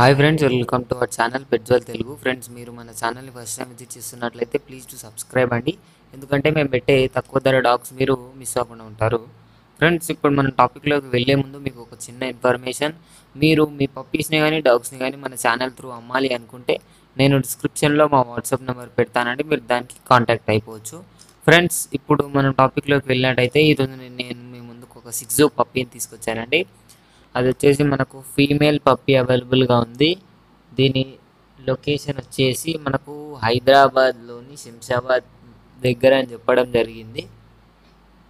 Hi friends, welcome to our channel పెట్జ్వల్ Telugu. Friends, మీరు మన ఛానల్ని ఫస్ట్ టైం విజిట్ చేస్తున్నట్లయితే ప్లీజ్ టు సబ్స్క్రైబ్ అండి. ఎందుకంటే మేము పెట్టే తక్కువ ధర డాగ్స్ మీరు మిస్ అవ్వకుండా ఉంటారు. ఫ్రెండ్స్, ఇప్పుడు మన టాపిక్లోకి వెళ్ళే ముందు మీకు ఒక చిన్న ఇన్ఫర్మేషన్. మీరు మీ పప్పీస్ని కానీ డాగ్స్ని కానీ మన ఛానల్ త్రూ అమ్మాలి అనుకుంటే నేను డిస్క్రిప్షన్లో మా వాట్సాప్ నెంబర్ పెడతానండి, మీరు దానికి కాంటాక్ట్ అయిపోవచ్చు. ఫ్రెండ్స్, ఇప్పుడు మనం టాపిక్లోకి వెళ్ళినట్టయితే ఈరోజు నేను మీ ముందుకు ఒక 6 పప్పీని తీసుకొచ్చానండి. అది వచ్చేసి మనకు ఫీమేల్ పప్పీ అవైలబుల్గా ఉంది. దీని లొకేషన్ వచ్చేసి మనకు హైదరాబాద్లోని శంషాబాద్ దగ్గర అని చెప్పడం జరిగింది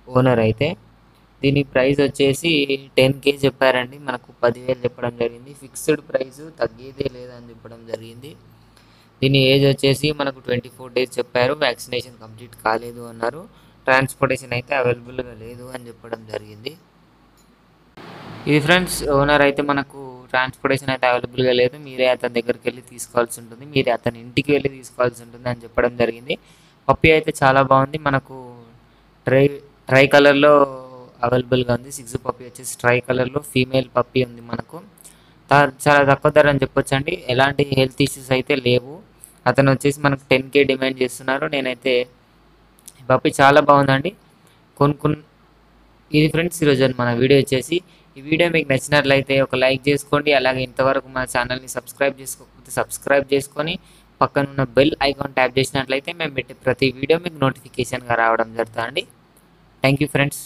ఓనర్ అయితే. దీని ప్రైస్ వచ్చేసి 10K చెప్పారండి, మనకు 10,000 చెప్పడం జరిగింది. ఫిక్స్డ్ ప్రైస్, తగ్గేదే లేదని చెప్పడం జరిగింది. దీని ఏజ్ వచ్చేసి మనకు 24 days చెప్పారు. వ్యాక్సినేషన్ కంప్లీట్ కాలేదు అన్నారు. ట్రాన్స్పోర్టేషన్ అయితే అవైలబుల్గా లేదు అని చెప్పడం జరిగింది. ఇది ఫ్రెండ్స్, ఓనర్ అయితే మనకు ట్రాన్స్పోర్టేషన్ అయితే అవైలబుల్గా లేదు, మీరే అతని దగ్గరికి వెళ్ళి తీసుకోవాల్సి ఉంటుంది, మీరే అతని ఇంటికి వెళ్ళి తీసుకోవాల్సి ఉంటుంది అని చెప్పడం జరిగింది. పప్పీ అయితే చాలా బాగుంది, మనకు ట్రై కలర్లో అవైలబుల్గా ఉంది. 6 పప్పీ వచ్చేసి ట్రై కలర్లో ఫీమేల్ పప్పీ ఉంది మనకు. చాలా తక్కువ ధర అని చెప్పొచ్చు అండి, ఎలాంటి హెల్త్ ఇష్యూస్ అయితే లేవు. అతను వచ్చేసి మనకు 10K డిమాండ్ చేస్తున్నారు. నేనైతే పప్పీ చాలా బాగుందండి, కొనుక్కున్న. ఇది ఫ్రెండ్స్ ఈరోజు మన వీడియో వచ్చేసి. ఈ వీడియో మీకు నచ్చినట్లయితే ఒక లైక్ చేసుకోండి. అలాగే ఇంతవరకు మన ఛానల్ని సబ్స్క్రైబ్ చేసుకోకపోతే సబ్స్క్రైబ్ చేసుకొని పక్కన ఉన్న బెల్ ఐకాన్ ట్యాప్ చేసినట్లయితే మేము పెట్టే ప్రతి వీడియో మీకు నోటిఫికేషన్గా రావడం జరుగుతుందండి. Thank you friends.